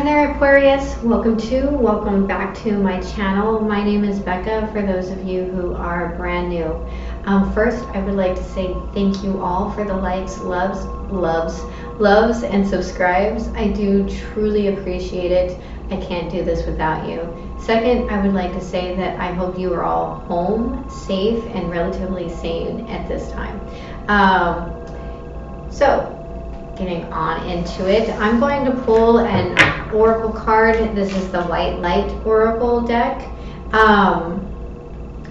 there, Aquarius. Welcome back to my channel. My name is Becca, for those of you who are brand new. First, I would like to say thank you all for the likes, loves, and subscribes. I do truly appreciate it. I can't do this without you. Second, I would like to say that I hope you are all home, safe, and relatively sane at this time. Getting on into it, I'm going to pull an oracle card. This is the White Light Oracle deck.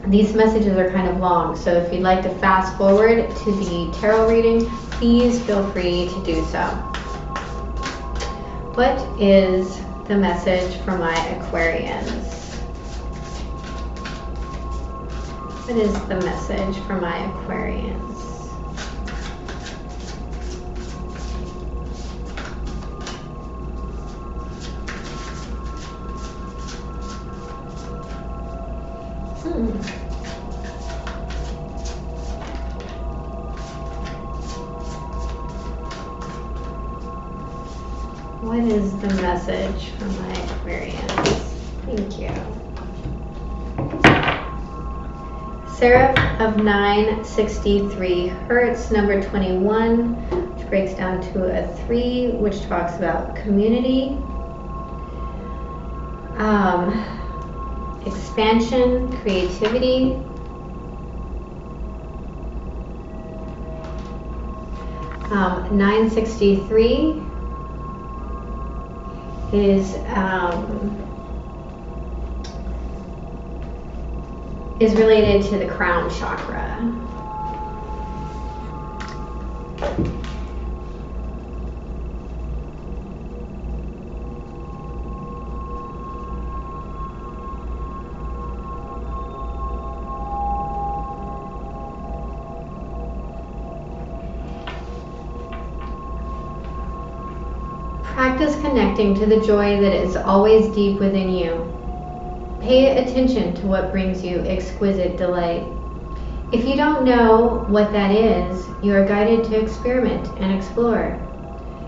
These messages are kind of long, so if you'd like to fast forward to the tarot reading, please feel free to do so. What is the message for my Aquarians? What is the message for my Aquarians? What is the message for my Aquarians? Thank you. Seraph of 963 Hertz, number 21, which breaks down to a 3, which talks about community, expansion, creativity, 963 is related to the crown chakra. Practice connecting to the joy that is always deep within you. Pay attention to what brings you exquisite delight. If you don't know what that is, you are guided to experiment and explore.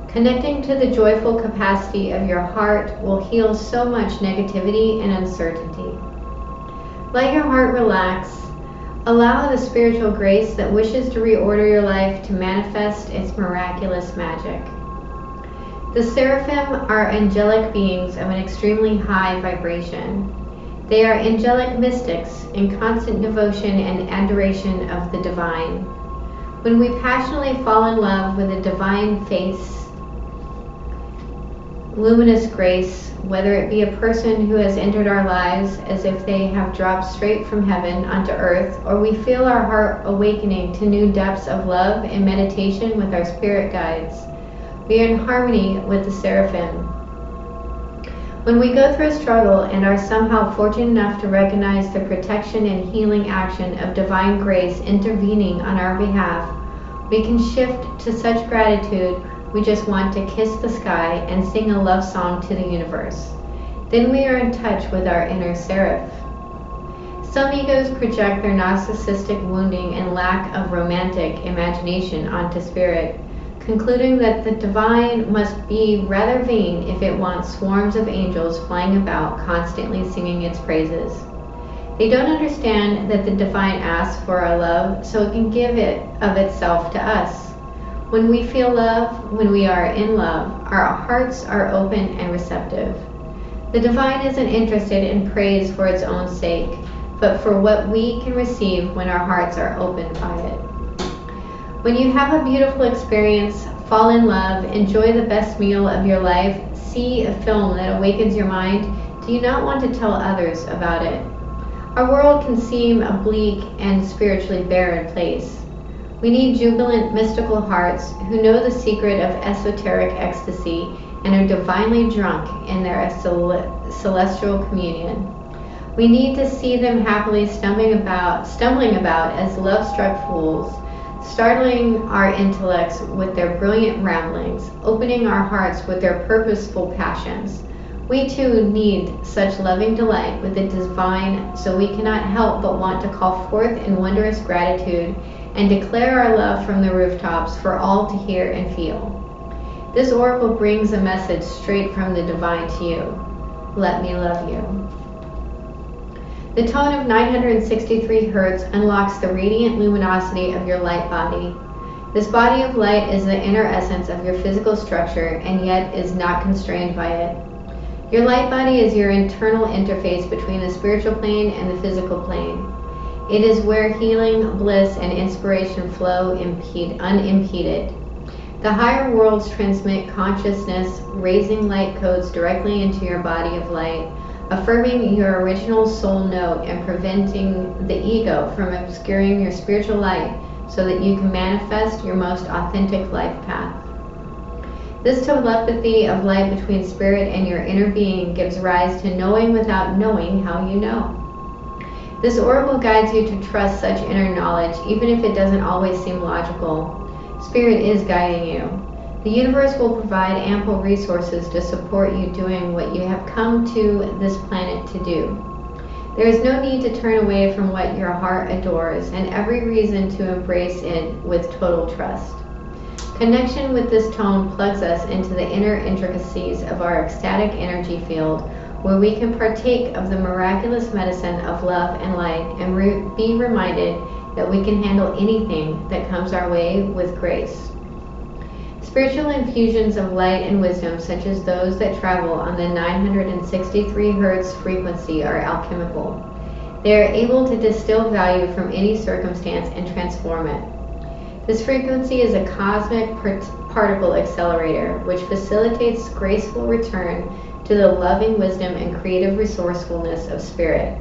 Connecting to the joyful capacity of your heart will heal so much negativity and uncertainty. Let your heart relax. Allow the spiritual grace that wishes to reorder your life to manifest its miraculous magic. The seraphim are angelic beings of an extremely high vibration. They are angelic mystics in constant devotion and adoration of the divine. When we passionately fall in love with a divine face, luminous grace, whether it be a person who has entered our lives as if they have dropped straight from heaven onto earth, or we feel our heart awakening to new depths of love and meditation with our spirit guides, we are in harmony with the seraphim. When we go through a struggle and are somehow fortunate enough to recognize the protection and healing action of divine grace intervening on our behalf, we can shift to such gratitude we just want to kiss the sky and sing a love song to the universe. Then we are in touch with our inner seraph. Some egos project their narcissistic wounding and lack of romantic imagination onto spirit, concluding that the divine must be rather vain if it wants swarms of angels flying about constantly singing its praises. They don't understand that the divine asks for our love so it can give it of itself to us. When we feel love, when we are in love, our hearts are open and receptive. The divine isn't interested in praise for its own sake, but for what we can receive when our hearts are opened by it. When you have a beautiful experience, fall in love, enjoy the best meal of your life, see a film that awakens your mind, do you not want to tell others about it? Our world can seem a bleak and spiritually barren place. We need jubilant, mystical hearts who know the secret of esoteric ecstasy and are divinely drunk in their celestial communion. We need to see them happily stumbling about as love-struck fools, startling our intellects with their brilliant ramblings, opening our hearts with their purposeful passions. We too need such loving delight with the divine, so we cannot help but want to call forth in wondrous gratitude and declare our love from the rooftops for all to hear and feel. This oracle brings a message straight from the divine to you. Let me love you. The tone of 963 Hz unlocks the radiant luminosity of your light body. This body of light is the inner essence of your physical structure and yet is not constrained by it. Your light body is your internal interface between the spiritual plane and the physical plane. It is where healing, bliss, and inspiration flow unimpeded. The higher worlds transmit consciousness, raising light codes directly into your body of light, affirming your original soul note and preventing the ego from obscuring your spiritual light so that you can manifest your most authentic life path. This telepathy of light between spirit and your inner being gives rise to knowing without knowing how you know. This oracle guides you to trust such inner knowledge, even if it doesn't always seem logical. Spirit is guiding you. The universe will provide ample resources to support you doing what you have come to this planet to do. There is no need to turn away from what your heart adores, and every reason to embrace it with total trust. Connection with this tone plugs us into the inner intricacies of our ecstatic energy field, where we can partake of the miraculous medicine of love and light and be reminded that we can handle anything that comes our way with grace. Spiritual infusions of light and wisdom, such as those that travel on the 963 Hz frequency, are alchemical. They are able to distill value from any circumstance and transform it. This frequency is a cosmic particle accelerator, which facilitates graceful return to the loving wisdom and creative resourcefulness of spirit.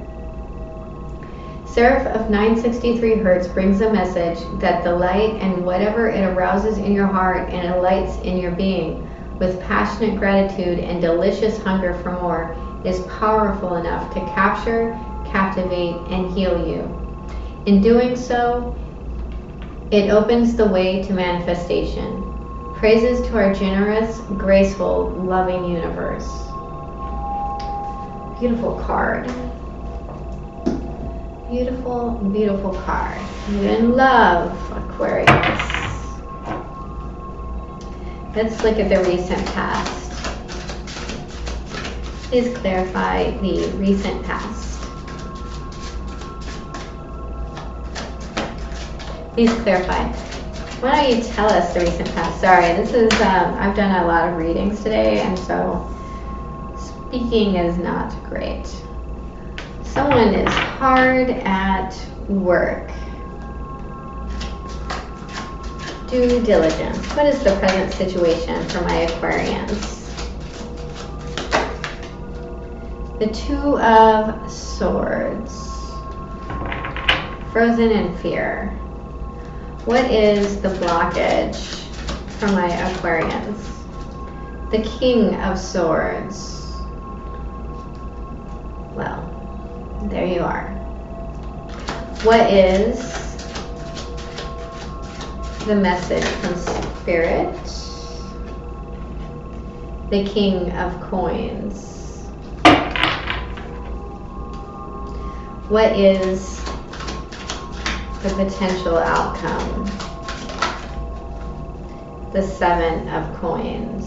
Seraph of 963 Hz brings a message that the light and whatever it arouses in your heart and alights in your being with passionate gratitude and delicious hunger for more is powerful enough to capture, captivate, and heal you. In doing so, it opens the way to manifestation. Praises to our generous, graceful, loving universe. Beautiful card. Beautiful, beautiful card. You're in love, Aquarius. Let's look at the recent past. Please clarify the recent past. Please clarify. Why don't you tell us the recent past? Sorry, this is, I've done a lot of readings today, and so speaking is not great. Someone is hard at work. Due diligence. What is the present situation for my Aquarians? The Two of Swords. Frozen in fear. What is the blockage for my Aquarians? The King of Swords. Well, there you are. What is the message from Spirit? The King of Coins. What is the potential outcome? The Seven of Coins.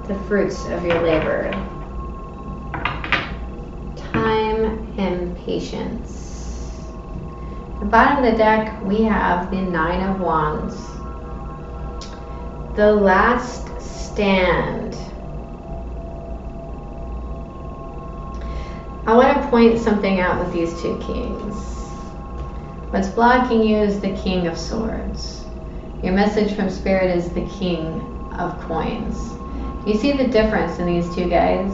The fruits of your labor. Time and patience. At the bottom of the deck, we have the Nine of Wands. The Last Stand. I want to point something out with these two kings. What's blocking you is the King of Swords. Your message from Spirit is the King of Coins. You see the difference in these two guys?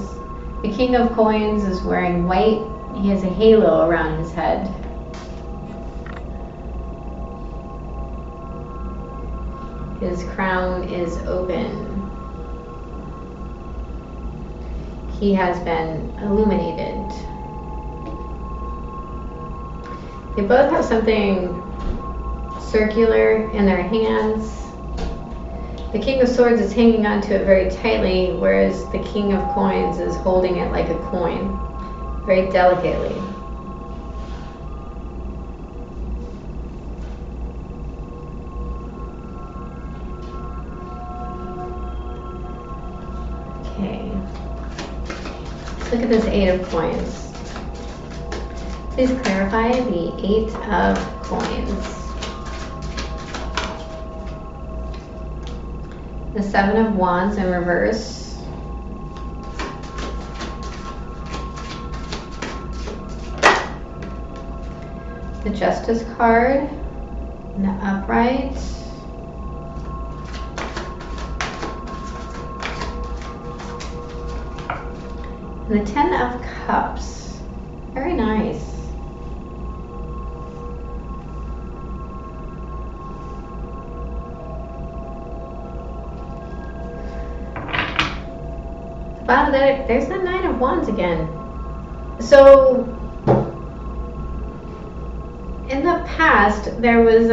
The King of Coins is wearing white. He has a halo around his head. His crown is open. He has been illuminated. They both have something circular in their hands. The King of Swords is hanging onto it very tightly, whereas the King of Coins is holding it like a coin, very delicately. Okay. Let's look at this 8 of coins. Please clarify the 8 of coins. The 7 of wands in reverse. The Justice card in the upright. And the 10 of cups. Very nice. Bottom of that, there's the 9 of wands again. So in the past there was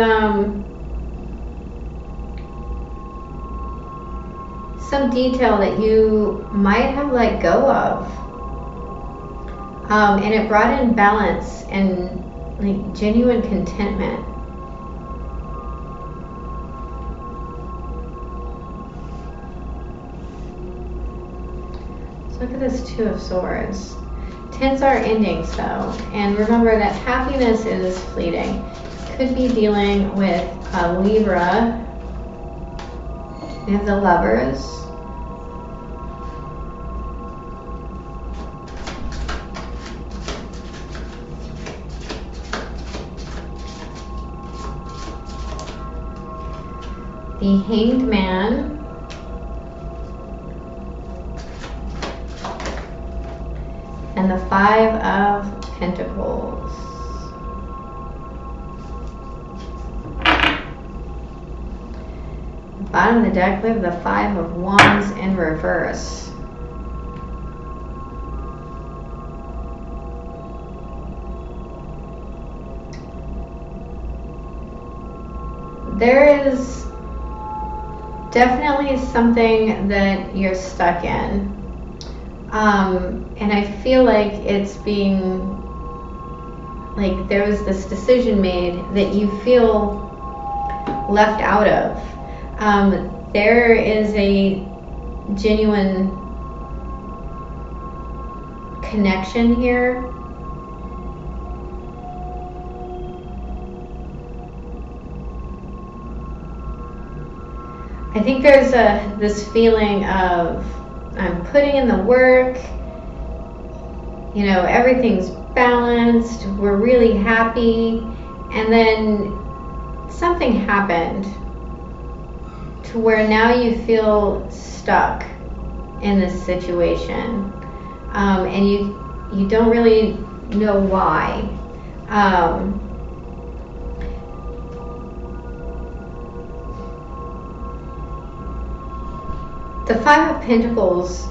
some detail that you might have let go of, and it brought in balance and like genuine contentment. Look at this 2 of swords. 10s are endings though, and remember that happiness is fleeting. Could be dealing with a Libra. We have the Lovers. The Hanged Man. And the 5 of Pentacles. Bottom of the deck, we have the 5 of Wands in reverse. There is definitely something that you're stuck in. And I feel like it's being, like there was this decision made that you feel left out of. There is a genuine connection here. I think there's this feeling of I'm putting in the work, you know, everything's balanced, we're really happy, and then something happened to where now you feel stuck in this situation, and you don't really know why. The 5 of Pentacles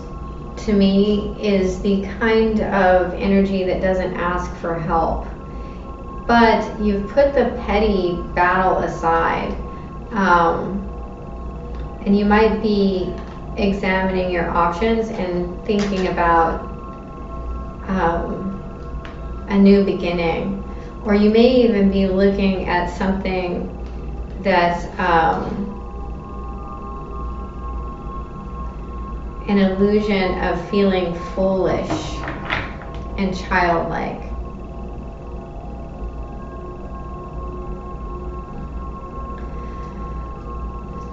to me is the kind of energy that doesn't ask for help, but you've put the petty battle aside, and you might be examining your options and thinking about a new beginning, or you may even be looking at something that's an illusion of feeling foolish and childlike.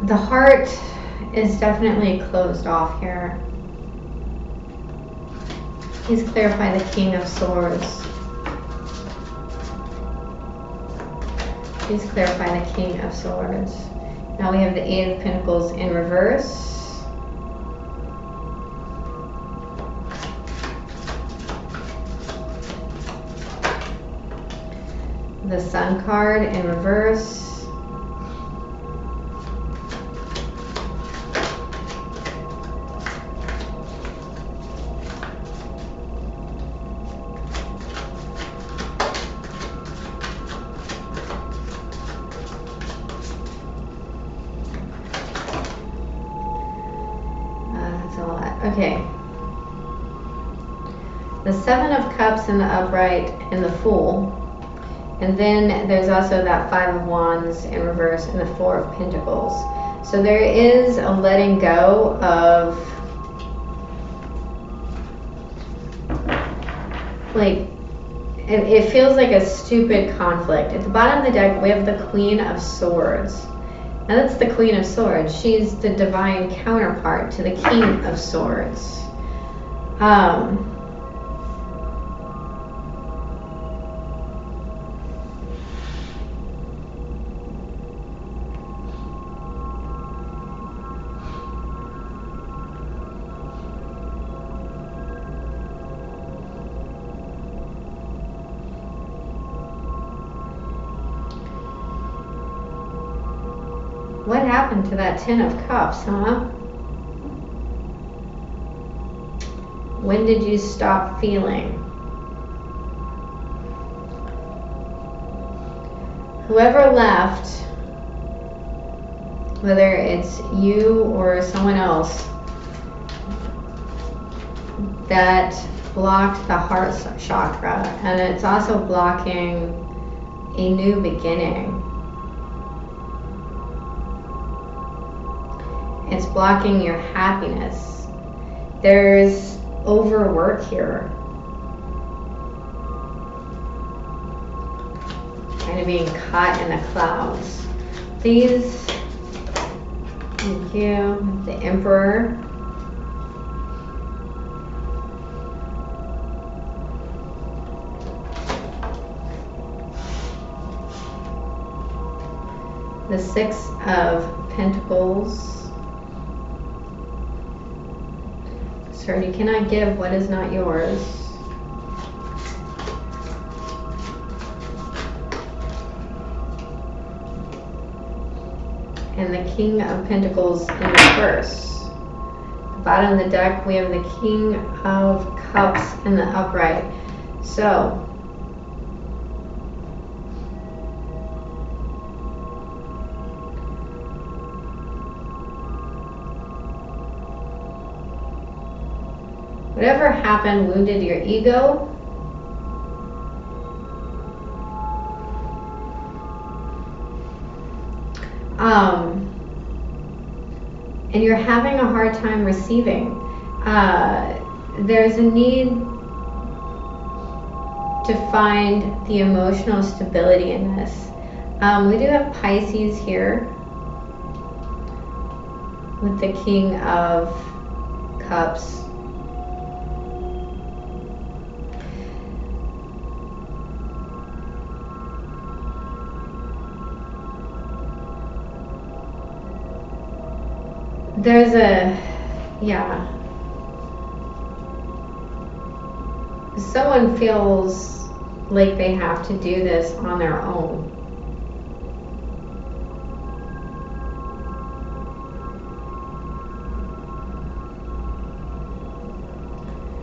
The heart is definitely closed off here. Please clarify the King of Swords. Please clarify the King of Swords. Now we have the 8 of Pentacles in reverse. The Sun card in reverse. That's a lot. Okay. The 7 of Cups in the upright and the Fool. And then there's also that 5 of Wands in reverse and the 4 of Pentacles. So there is a letting go of like, it feels like a stupid conflict. At the bottom of the deck, we have the Queen of Swords. Now that's the Queen of Swords. She's the divine counterpart to the King of Swords. What happened to that Ten of Cups, huh? When did you stop feeling? Whoever left, whether it's you or someone else, that blocked the heart chakra, and it's also blocking a new beginning. It's blocking your happiness. There's overwork here. Kind of being caught in the clouds. Please. Thank you. The Emperor. The Six of Pentacles. Sir, you cannot give what is not yours. And the King of Pentacles in reverse. At the bottom of the deck, we have the King of Cups in the upright. So, whatever happened wounded your ego. And you're having a hard time receiving. There's a need to find the emotional stability in this. We do have Pisces here with the King of Cups. There's someone feels like they have to do this on their own.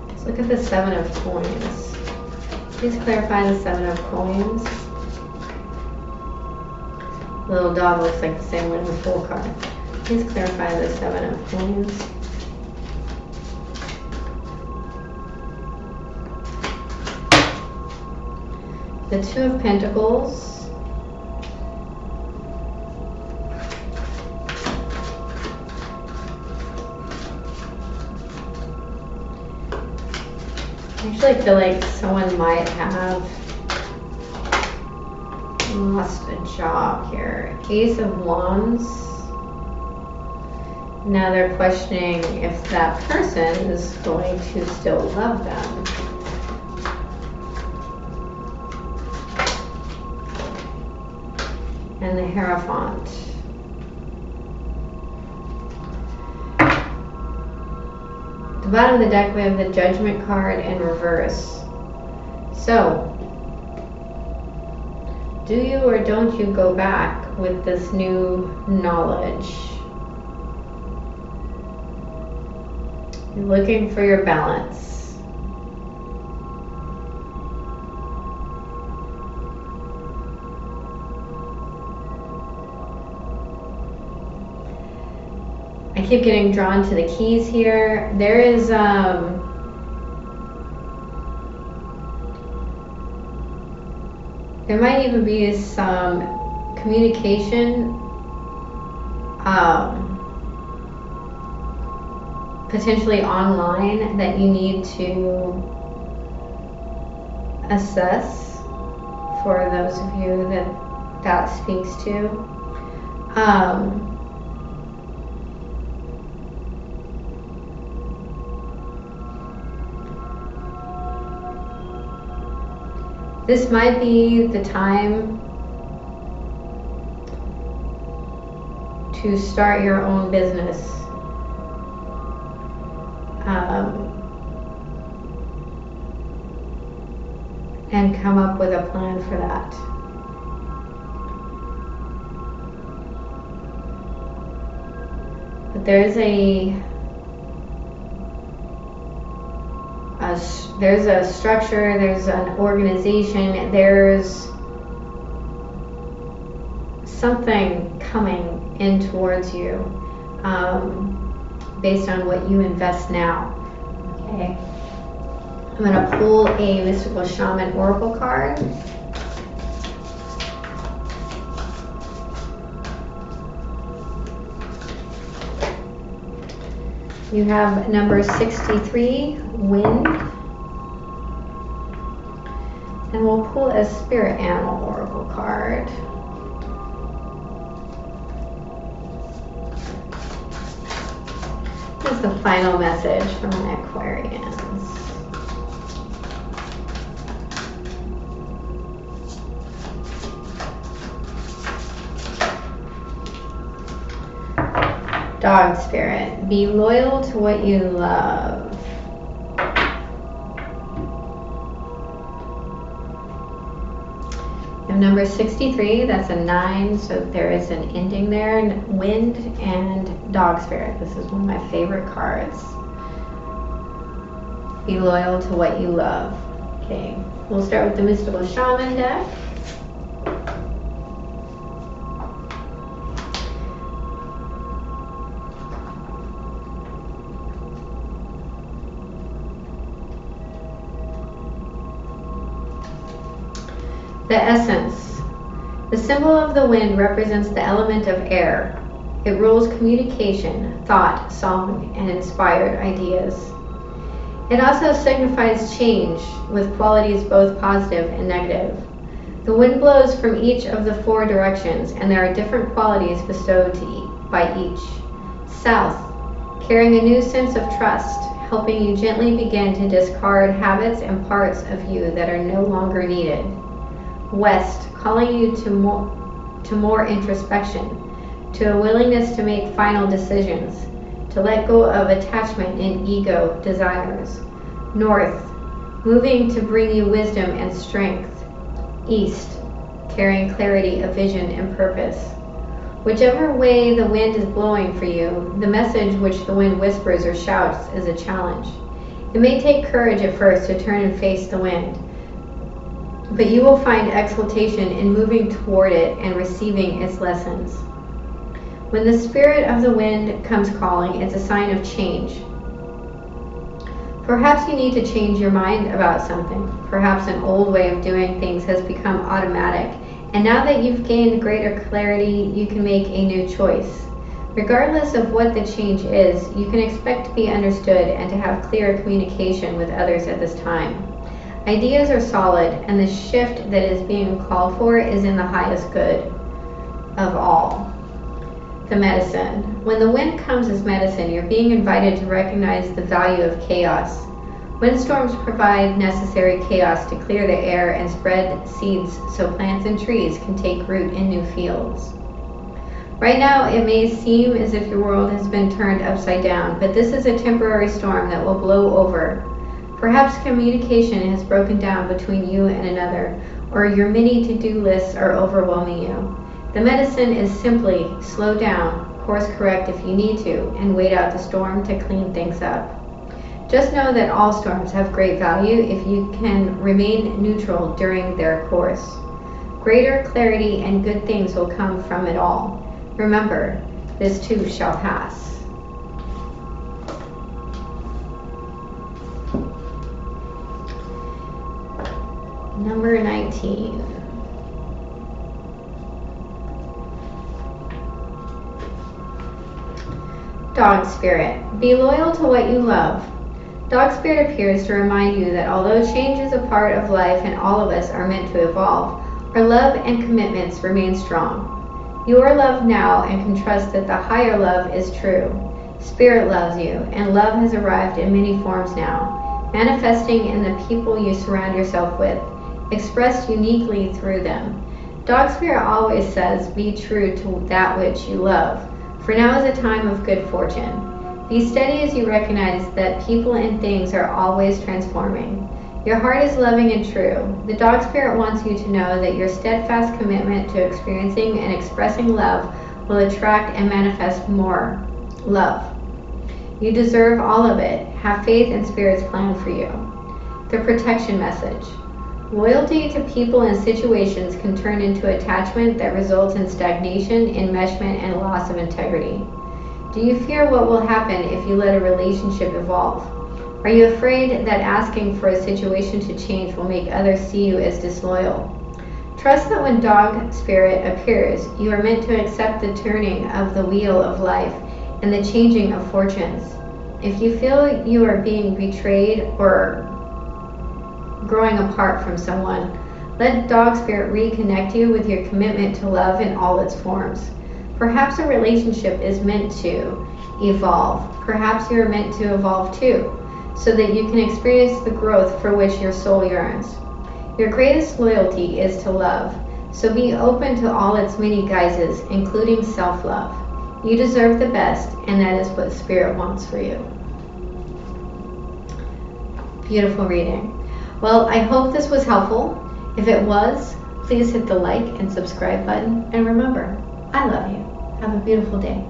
Let's look at the Seven of Coins. Please clarify the Seven of Coins. The little dog looks like the same one in the Fool card. Please clarify the Seven of Coins. The Two of Pentacles. I actually feel like someone might have lost a job here. Ace of Wands. Now they're questioning if that person is going to still love them. And the Hierophant. At the bottom of the deck we have the Judgment card in reverse. So, do you or don't you go back with this new knowledge? You're looking for your balance. I keep getting drawn to the keys here. There is there might even be some communication potentially online that you need to assess for those of you that speaks to. This might be the time to start your own business. And come up with a plan for that. But there's a structure, there's an organization, there's something coming in towards you based on what you invest now. Okay. I'm going to pull a Mystical Shaman Oracle card. You have number 63, Wind. And we'll pull a Spirit Animal Oracle card. This is the final message from an Aquarians. Dog Spirit, be loyal to what you love. And number 63, that's a 9, so there is an ending there. Wind and Dog Spirit. This is one of my favorite cards. Be loyal to what you love. Okay, we'll start with the Mystical Shaman deck. The essence. The symbol of the wind represents the element of air. It rules communication, thought, song, and inspired ideas. It also signifies change with qualities both positive and negative. The wind blows from each of the 4 directions, and there are different qualities bestowed by each. South, carrying a new sense of trust, helping you gently begin to discard habits and parts of you that are no longer needed. West, calling you to more introspection, to a willingness to make final decisions, to let go of attachment and ego desires. North, moving to bring you wisdom and strength. East, carrying clarity of vision and purpose. Whichever way the wind is blowing for you, the message which the wind whispers or shouts is a challenge. It may take courage at first to turn and face the wind, but you will find exultation in moving toward it and receiving its lessons. When the spirit of the wind comes calling, it's a sign of change. Perhaps you need to change your mind about something. Perhaps an old way of doing things has become automatic, and now that you've gained greater clarity, you can make a new choice. Regardless of what the change is, you can expect to be understood and to have clear communication with others at this time. Ideas are solid, and the shift that is being called for is in the highest good of all. The medicine. When the wind comes as medicine, you're being invited to recognize the value of chaos. Windstorms provide necessary chaos to clear the air and spread seeds so plants and trees can take root in new fields. Right now, it may seem as if your world has been turned upside down, but this is a temporary storm that will blow over. Perhaps communication has broken down between you and another, or your many to-do lists are overwhelming you. The medicine is simply slow down, course correct if you need to, and wait out the storm to clean things up. Just know that all storms have great value if you can remain neutral during their course. Greater clarity and good things will come from it all. Remember, this too shall pass. Number 19. Dog Spirit. Be loyal to what you love. Dog Spirit appears to remind you that although change is a part of life and all of us are meant to evolve, our love and commitments remain strong. You are loved now and can trust that the higher love is true. Spirit loves you, and love has arrived in many forms now, manifesting in the people you surround yourself with, expressed uniquely through them. Dog Spirit always says, be true to that which you love, for now is a time of good fortune. Be steady as you recognize that people and things are always transforming. Your heart is loving and true. The Dog Spirit wants you to know that your steadfast commitment to experiencing and expressing love will attract and manifest more love. You deserve all of it. Have faith in Spirit's plan for you. The protection message. Loyalty to people and situations can turn into attachment that results in stagnation, enmeshment, and loss of integrity. Do you fear what will happen if you let a relationship evolve? Are you afraid that asking for a situation to change will make others see you as disloyal? Trust that when Dog Spirit appears, you are meant to accept the turning of the wheel of life and the changing of fortunes. If you feel you are being betrayed or growing apart from someone, let Dog Spirit reconnect you with your commitment to love in all its forms. Perhaps a relationship is meant to evolve. Perhaps you are meant to evolve too, so that you can experience the growth for which your soul yearns. Your greatest loyalty is to love, so be open to all its many guises, including self-love. You deserve the best, and that is what Spirit wants for you. Beautiful reading. Well, I hope this was helpful. If it was, please hit the like and subscribe button. And remember, I love you. Have a beautiful day.